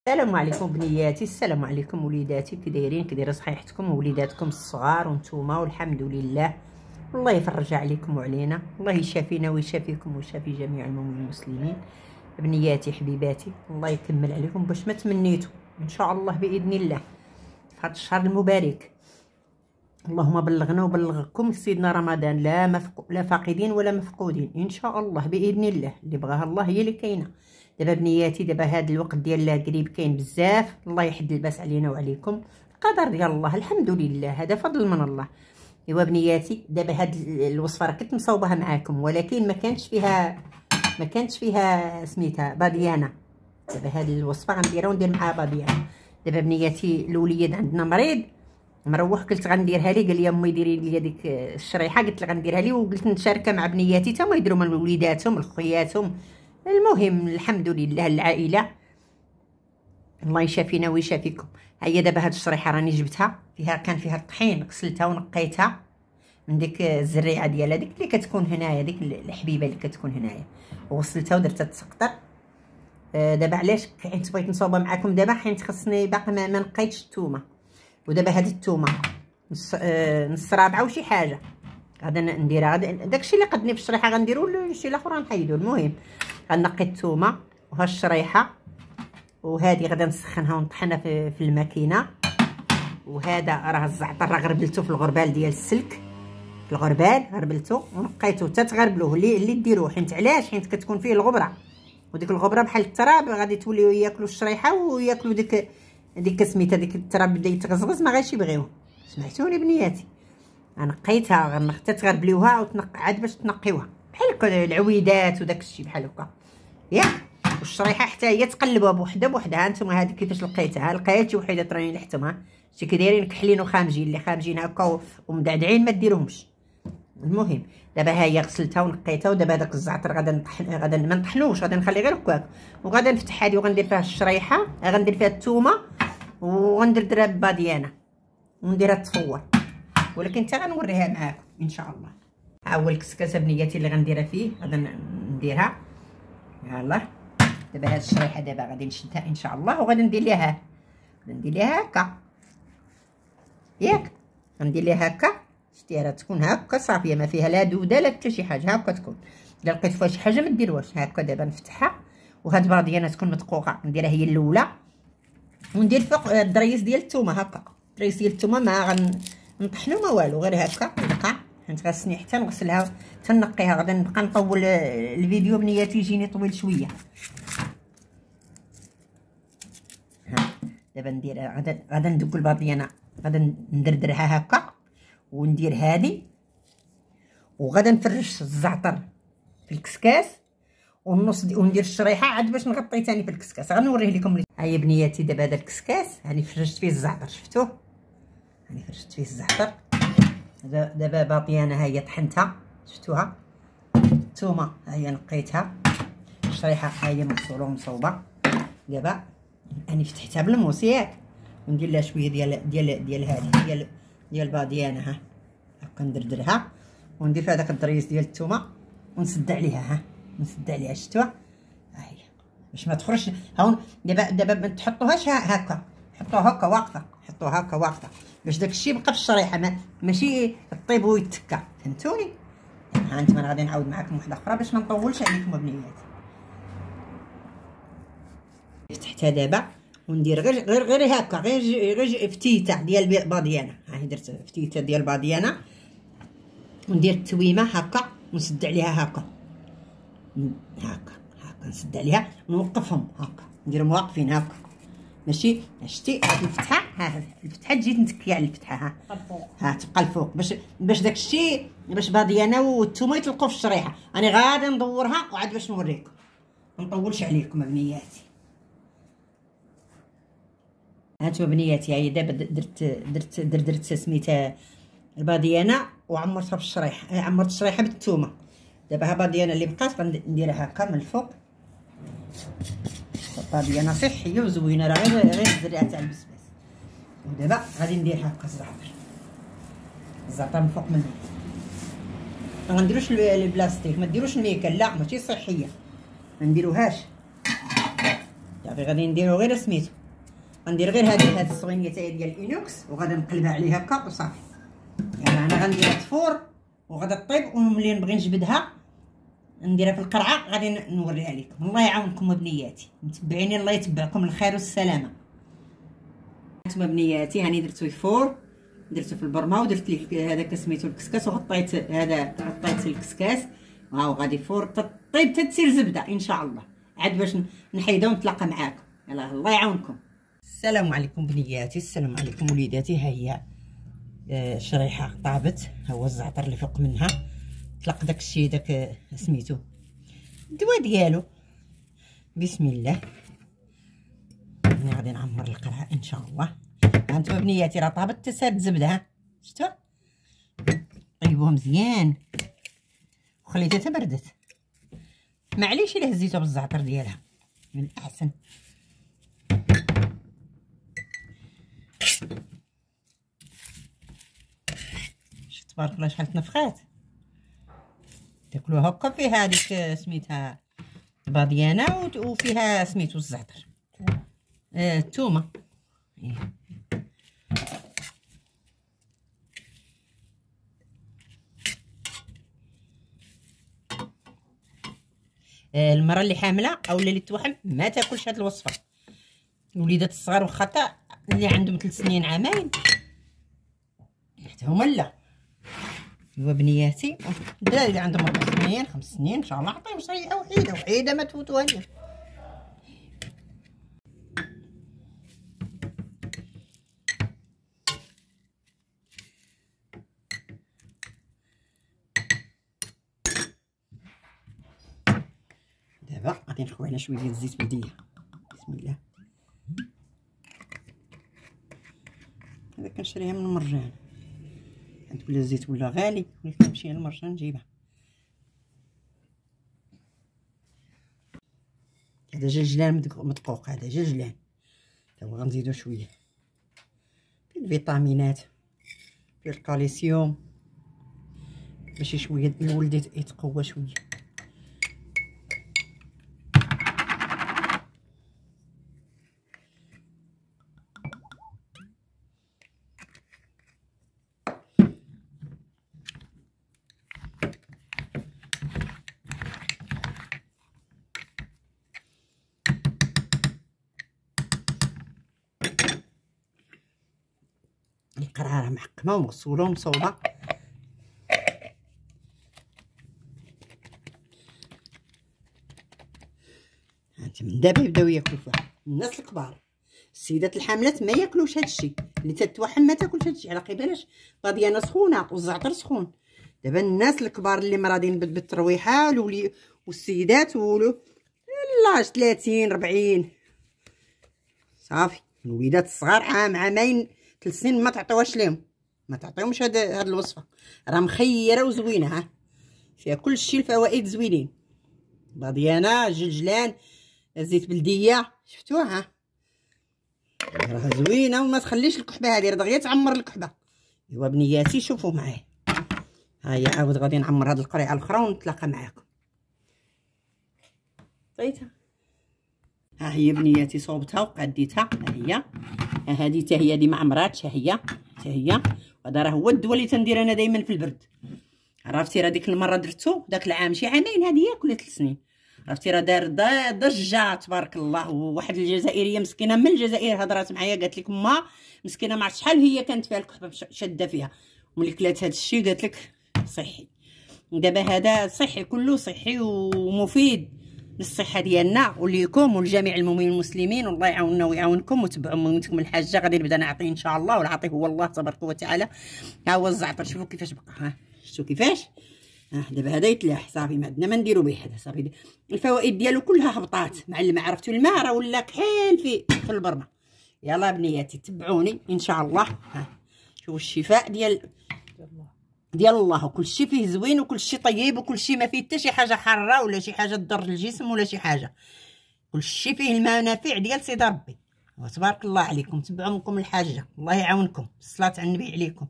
السلام عليكم بنياتي، السلام عليكم وليداتي. كي دايرين؟ كي دايره صحيحتكم ووليداتكم الصغار وانتوما؟ والحمد لله. الله يفرج عليكم وعلينا، الله يشافينا ويشافيكم ويشافي جميع المسلمين. بنياتي حبيباتي، الله يكمل عليكم باش ما تمنيتوا ان شاء الله باذن الله في هذا الشهر المبارك. اللهم بلغنا وبلغكم سيدنا رمضان، لا فاقدين ولا مفقودين ان شاء الله باذن الله. اللي بغاها الله هي اللي كاينه. دابا بنياتي، دابا هذا الوقت ديال قريب كاين بزاف، الله يحد الباس علينا وعليكم، القدر ديال الله الحمد لله، هذا فضل من الله. ايوا بنياتي، دابا هاد الوصفه راه كنت مصوبها معاكم ولكن ما كانتش فيها سميتها باديانه. دابا هاد الوصفه غنديرها وندير معاها باديانه. دابا بنياتي الوليد عندنا مريض مروح، قلت غنديرها لي، قال لي امي ديري لي ديك الشريحه، قلت لها غنديرها لي، وقلت نشاركها مع بنياتي حتى هما يديروا من وليداتهم لخوياتهم. المهم الحمد لله العائله، الله يشافينا ويشافيكم. هيا دابا هاد الشريحه راني جبتها، كان فيها الطحين، غسلتها ونقيتها من ديك الزريعه ديالها، ديك اللي كتكون هنايا، ديك الحبيبه اللي كتكون هنايا، وغسلتها ودرتها تسقطر. دابا علاش حيت بغيت نصوبها معكم دابا، حيت خصني باقي ما نقيتش الثومه. ودابا هاد الثومه نص رابعه وشي حاجه غادا نديرها، داكشي اللي قدني في الشريحه غنديرو، الشيء الاخر غنحيدو. المهم غنقي الثومه وها الشريحه، وهذه غادا نسخنها ونطحنها في الماكينه. وهذا راه الزعتر راه غربلته في الغربال ديال السلك، في الغربال غربلته ونقيته حتى تغربلوه اللي ديروه. حيت علاش؟ حيت كتكون فيه الغبره، وديك الغبره بحال التراب غادي توليو ياكلوا الشريحه وياكلوا ديك سميتها، ديك التراب بدا يتغزغز ما غايش يبغيوه. سمعتوني بنياتي؟ نقيتها حتى تغربليوها وتنقع عاد باش تنقيوها بحال العويدات وداك الشيء بحال هكا ياك. والشريحه حتى هي تقلبوها بوحده بوحدها. هانتوما هذه كيفاش لقيتها؟ لقيت شي وحده راني لحتمها، شتي كي دايرين كحلين وخامجين، اللي خامجين هكا ومدعدعين ما ديروهمش. المهم دابا ها هي غسلتها ونقيتها، ودابا داك الزعتر غادا ما نطحنوش، غادا نخليه غير هكاك، وغادا نفتح هذه وغندير فيها الشريحه، غندير فيها الثومه وغندير باديانه ونديرها تفور، ولكن حتى غنوريها معاكم ان شاء الله. ها هو الكسكسه بنياتي اللي غنديرها فيه، غادا نديرها. يلاه دابا هاد الشريحه دابا غادي نشدها ان شاء الله، وغادي ندير ليها هكا ياك، غندير ليها هكا. شتي راه تكون هكا صافيه، ما فيها لا دوده لا حتى شي حاجه، هكا تكون. الا لقيت فيها شي حاجه ما ديروهاش هكا. دابا نفتحها، وهاد الباديانه تكون مدقوقه، نديرها هي الاولى، وندير فوق الدريس ديال الثومه هكا. الدريس ديال الثومه ما غنطحنو ما والو، غير هكا يبقى. حيت غاسني حتى نغسلها حتى نقيها، غادي نبقى نطول الفيديو بنياتي يجيني طويل شويه. دابا ندير غادا ندق الباديانه، غادا ندردرها هكا وندير هذه، وغادا نفرش الزعتر في الكسكاس والنص وندير الشريحه عاد باش نغطي ثاني في الكسكاس. غنوريه لكم. هيا بنياتي دابا هذا الكسكاس هاني فرشت فيه الزعتر، شفتوه؟ هاني فرشت فيه الزعتر. دابا باطيانه ها هي طحنتها، شفتوها؟ الثومه ها هي نقيتها، الشريحه ها هي مغسوله ومصوبه. دابا راني فتحتها بالموس ياك، وندير لها شويه ديال هذه ديال الباديانه. ها هكا ندردرها وندير فيها داك الدريس ديال الثومه ونسد عليها. نسد عليها، شفتوها؟ ها هي باش ما تخرجش. هاون دابا ما تحطوهاش هكا، حطوها هكا واقفه، حطوها هكا واقفه باش داكشي يبقى في الشريحه، ماشي طيب ويتكا. فهمتوني؟ ها انتما انا غادي نعاود معكم وحده اخرى باش ما نطولش عليكم بنياتي. فتحتها دابا وندير غير هكا، غير فتيته ديال الباديانه. ها هي درت فتيته ديال الباديانه، وندير التويمه هكا ونسد عليها هكا نسد عليها ونوقفهم هكا، نديرهم واقفين هكا ماشي. شتي هاد الفتحه، ها الفتحه تجي نتكي على الفتحه، ها تبقى الفوق باش داك الشيء، باش باديانه والثومه يطلقوا في الشريحه. انا غادا ندورها وعاد باش نوريكم، ما نطولش عليكم بنياتي. هانتوما بنياتي هاهي دابا درت سميتها الباديانه وعمرتها بالشريحه، عمرت الشريحه بالثومه. دابا ها باديانه اللي بقات غنديرها هكا من الفوق. باديانه صحيه وزوينه، راه غير الزريعه تاع البسباس. ودابا غادي ندير هكا الزعتر من فوق منها. ما غنديروش البلاستيك، ما ديروش الميكل، لا ماشي صحيه، ما نديروهاش. صافي غادي نديرو غير سميتو، غندير غير هاد الصغينيه تاهي ديال الانوكس وغادي نقلبها عليه هكا وصافي. يلا انا غنديرها تفور وغادا طيب، وملي نبغي نجبدها نديرها في القرعه غادي نوريها لكم. الله يعاونكم بنياتي متبعيني، الله يتبعكم الخير والسلامه. نتوما بنياتي هاني درتو يفور، درتو في البرمه ودرت ليه هذاك سميتو الكسكاس، وغطيت هذا غطيت الكسكاس هاو غادي فور طيب تتصير زبده ان شاء الله، عاد باش نحيدها ونتلاقى معاكم. يلا الله يعاونكم. السلام عليكم بنياتي، السلام عليكم وليداتي. ها هي شريحه طابت، ها هو الزعتر اللي فوق منها طلق داك الشيء داك سميتو الدواء ديالو. بسم الله. انا غادي نعمر القرعه ان شاء الله. ها انتما بنياتي راه طابت تساد زبده، ها شفتوا؟ طيبوها مزيان وخليتها حتى بردت. معليش الا هزيتها بالزعتر ديالها من الاحسن. شفت تبارك الله شحال تنفخات. تاكلوها هكا فيها هذيك سميتها الباديانه وفيها سميتو الزعتر الثومه. المراه اللي حامله او اللي توحم ما تاكلش هاد الوصفه. الوليدات الصغار واخا حتى اللي عندهم 3 سنين عامين حتى هما لا. ايوا بنياتي الدراري اللي عندهم 4 سنين 5 سنين ان شاء الله عطيهم شريحه وحيده ما تفوتوها ليا. دابا غادي نخوي على شويه ديال الزيت بلديه. بسم الله. هذا كنشريها من المرجان، عند كل الزيت ولا غالي ولكن كنمشي للمرجان نجيبها. هذا جلجلان مدقوق، هذا جلجلان تا هو غنزيدو شويه فيه الفيتامينات فيه الكالسيوم باش شويه الولد يتقوى شويه. القرعه راه محكمه ومغسوله ومصوبه. هانت من دابا يبداو ياكلوا فيها الناس الكبار. السيدات الحاملات ما ياكلوش هذا الشيء، اللي تتوحم ما تاكلش هذا الشيء على قبالاش باديانه سخونه والزعتر سخون. دابا الناس الكبار اللي مرادين بالترويحه والسيدات لاج 30 40 صافي. الوليدات الصغار عام عامين 3 سنين ما تعطيوهاش ليهم، ما تعطيهمش هاد الوصفه. راه مخيره وزوينه، ها فيها كل شيء الفوائد زوينين. باديانه جلجلان زيت بلديه شفتوها، راه زوينه وما تخليش الكحبه هذه راه دغيا تعمر الكحبه. ايوا بنياتي شوفوا معايا. ها هي عاود غادي نعمر هاد القريعه الاخرى ونتلاقى معاكم. طيتها ها هي بنياتي صوبتها وقديتها. ها هي هذه حتى هي دي ما عمراتش. ها هي وهذا راه هو الدواء اللي تندير انا دائما في البرد. عرفتي راه ديك المره درتو داك العام شي عامين هذه ياك ولا 3 سنين. عرفتي راه دار ضجه تبارك الله. وواحد الجزائريه مسكينه من الجزائر هضرات معايا قالت لك ما مسكينه ما عرفت شحال هي كانت فيها الكحبه شاده فيها، وملي كلات هذا الشيء قالت لك صحي. دابا هذا صحي كله صحي ومفيد للصحه ديالنا وليكم ولجميع المؤمنين المسلمين. والله يعاوننا ويعاونكم وتبعوا مؤمنتكم الحاجه. غادي نبدا نعطي ان شاء الله والعطي هو الله تبارك وتعالى. ها هو الزعتر شوفوا كيفاش بقى، ها شفتوا كيفاش. دابا هذا يتلاح صافي ما عندنا ما نديرو به. هذا صافي الفوائد ديالو كلها هبطات مع الماء. عرفتوا الماء راه ولا كحيل في البرمه. يلا بنياتي تبعوني ان شاء الله. ها شوفوا الشفاء ديال الله، وكل شيء فيه زوين وكل شيء طيب وكل شيء ما فيه حتى شي حاجه حاره ولا شي حاجه تضر الجسم ولا شي حاجه. كل شيء فيه المنافع ديال سيدي ربي. وتبارك الله عليكم. تبعوا منكم الحاجه. الله يعاونكم. الصلاه على النبي عليكم.